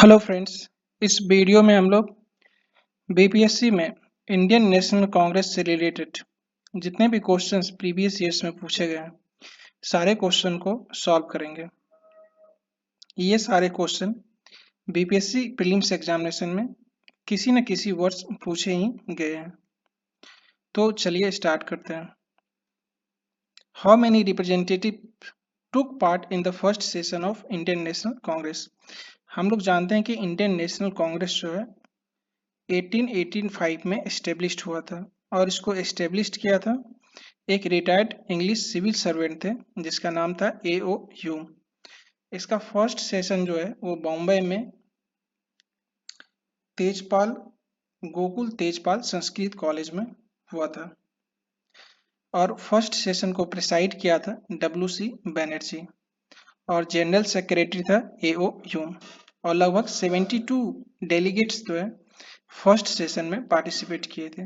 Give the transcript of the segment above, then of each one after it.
Hello friends. इस video में हम लोग बीपीएससी में इंडियन नेशनल कांग्रेस से रिलेटेड जितने भी क्वेश्चंस प्रीवियस ईयर्स में पूछे गए हैं सारे क्वेश्चन को सॉल्व करेंगे। ये सारे क्वेश्चन बीपीएससी प्रीलिम्स एग्जामिनेशन में किसी न किसी वर्ष पूछे ही गए हैं। तो चलिए स्टार्ट करते हैं। How many representative took part in the first session of Indian National Congress. हम लोग जानते हैं कि इंडियन नेशनल कांग्रेस जो है 1885 में एस्टेब्लिश्ड हुआ था और इसको एस्टेब्लिश्ड किया था एक रिटायर्ड इंग्लिश सिविल सर्वेंट थे जिसका नाम था A.O. ह्यूम। इसका फर्स्ट सेशन जो है वो बॉम्बे में तेजपाल गोकुल तेजपाल संस्कृत कॉलेज में हुआ था और फर्स्ट सेशन को प्रिसाइड किया था W.C. बैनर्जी और जनरल सेक्रेटरी था A.O. ह्यूम और लगभग 72 डेलीगेट्स जो है फर्स्ट सेशन में पार्टिसिपेट किए थे।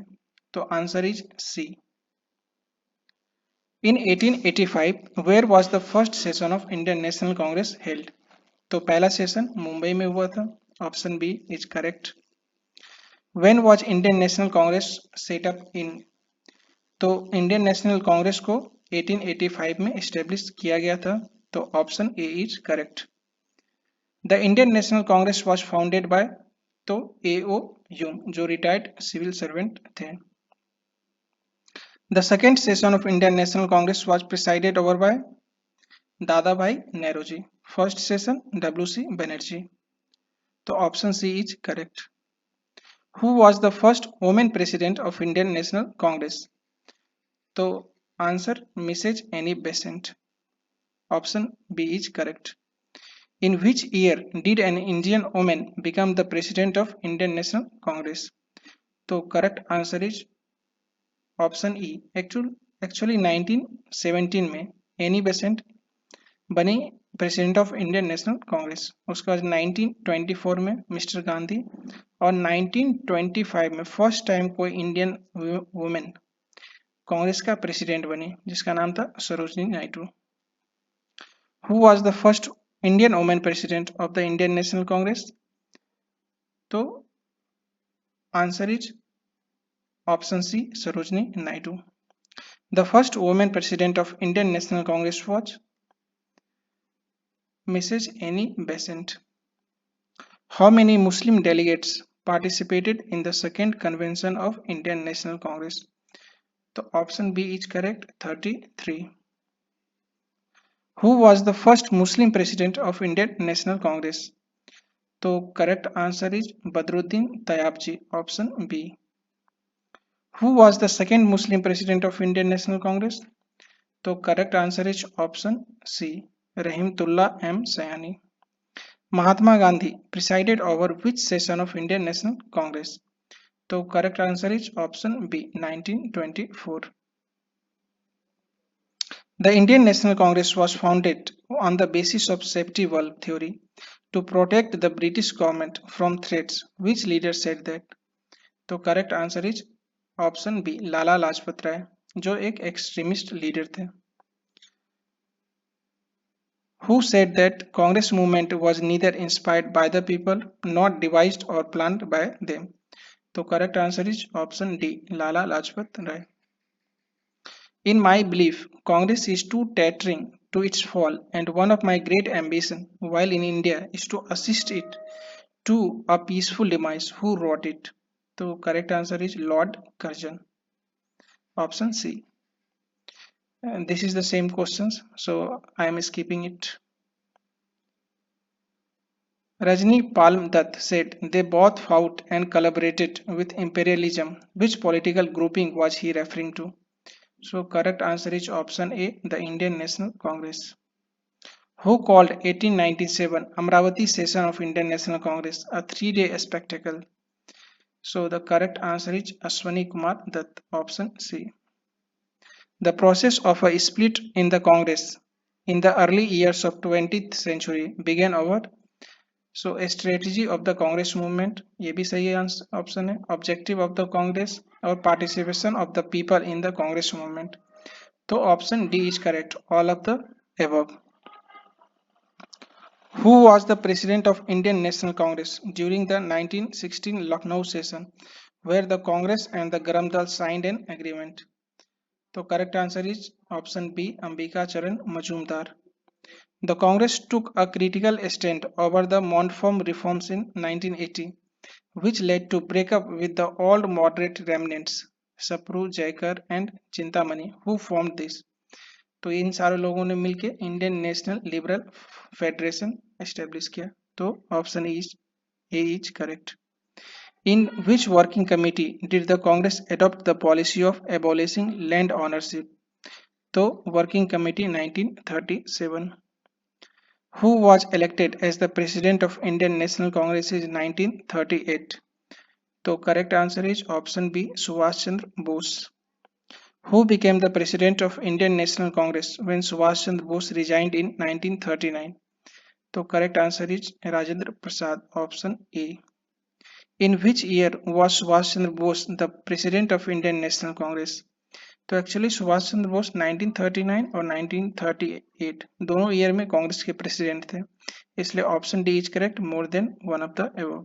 तो answer is C. In 1885, where was the first session of Indian National Congress held? तो पहला सेशन मुंबई में हुआ था। Option B is correct. When was Indian National Congress set up in? तो इंडियन नेशनल कांग्रेस को 1885 में एस्टेब्लिश किया गया था। तो option A is correct. The Indian National Congress was founded by तो A.O. ह्यूम जो रिटायर्ड सिविल सर्वेंट थे। The second session of Indian National Congress was presided over by Dadabhai Naoroji. First session W.C. Banerjee. तो option C is correct. Who was the first women president of Indian National Congress? तो answer Mrs Annie Besant. Option B is correct. In which year did an Indian women become the president of Indian National Congress? तो correct answer is option E. Actually 1917 में Annie Besant बनी president of Indian National Congress. उसके बाद 1924 में mister Gandhi और 1925 में first time कोई Indian women Congress का प्रेसिडेंट बनी जिसका नाम था Sarojini Naidu. Who was the first Indian women president of the Indian National Congress? तो answer is option C Sarojini Naidu. The first women president of Indian National Congress was Mrs Annie Besant. How many Muslim delegates participated in the second convention of Indian National Congress? तो option B is correct, 33. Who was the first Muslim president of Indian National Congress? तो correct answer is Badruddin Tayabji, option B. Who was the second Muslim president of Indian National Congress? तो correct answer is option C, Rahimtullah M. Sayani. Mahatma Gandhi presided over which session of Indian National Congress? तो correct answer is option B 1924. The Indian National Congress was founded on the basis of safety valve theory to protect the British government from threats. Which leader said that? तो correct answer is option B Lala Lajpat Rai जो एक extremist leader थे। Who said that Congress movement was neither inspired by the people nor devised or planned by them? तो correct answer is option D Lala Lajpat Rai. In my belief, Congress is too tottering to its fall, and one of my great ambition while in India is to assist it to a peaceful demise. Who wrote it? So correct answer is Lord Curzon. Option C. And this is the same questions, so I am skipping it. Rajni Palm Dutt said they both fought and collaborated with imperialism. Which political grouping was he referring to? So correct answer is option A, the Indian National Congress. Who called 1897 Amravati session of Indian National Congress a 3-day spectacle? So the correct answer is Ashwani Kumar Dutt, option C. The process of a split in the Congress in the early years of 20th century began over. So a strategy of the Congress movement, ये भी सही option है, objective of the Congress और participation of the people in the Congress movement. तो option D is correct, all of the above. Who was the president of Indian National Congress during the 1916 Lucknow session, where the Congress and the Garam Dal signed an agreement? The correct answer is option B, Ambika Charan Majumdar. The Congress took a critical stand over the Montfort reforms in 1980, which led to breakup with the old moderate remnants, Sapru, Jaikar and Chintamani, who formed this. तो इन सारे लोगों ने मिलके Indian national liberal federation establish किया. तो option A is correct. In which working committee did the Congress adopt the policy of abolishing land ownership? तो working committee 1937. Who was elected as the president of Indian National Congress in 1938? तो correct answer is option B, Subhash Chandra Bose. Who became the president of Indian National Congress when Subhash Chandra Bose resigned in 1939? तो correct answer is Rajendra Prasad, option A. In which year was Subhash Chandra Bose the president of Indian National Congress? तो actually Subhash Chandra Bose 1939 और 1938 दोनों year में कांग्रेस के president थे, इसलिए option D is correct, more than one of the above.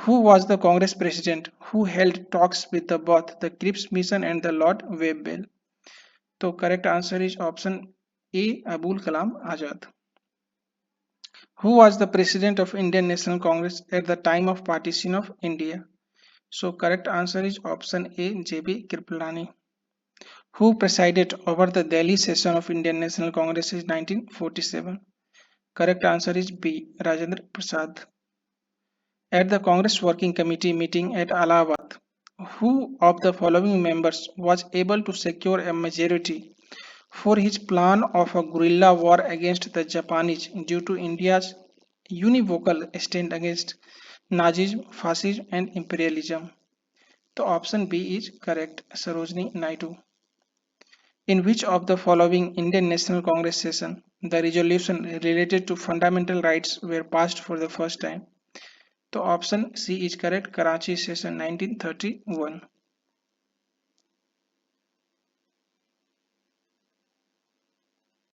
Who was the Congress president who held talks with both the Cripps Mission and the Lord Webbell? तो correct answer is option A, Abul Kalam Azad. Who was the president of Indian National Congress at the time of partition of India? So correct answer is option A, J.B. Kripalani. Who presided over the Delhi session of Indian National Congress in 1947? Correct answer is B, Rajendra Prasad. At the Congress Working Committee meeting at Allahabad, who of the following members was able to secure a majority for his plan of a guerrilla war against the Japanese due to India's univocal stand against Nazism, fascism and imperialism? The option B is correct, Sarojini Naidu. In which of the following Indian National Congress session the resolution related to fundamental rights were passed for the first time? तो option C is correct, Karachi session 1931.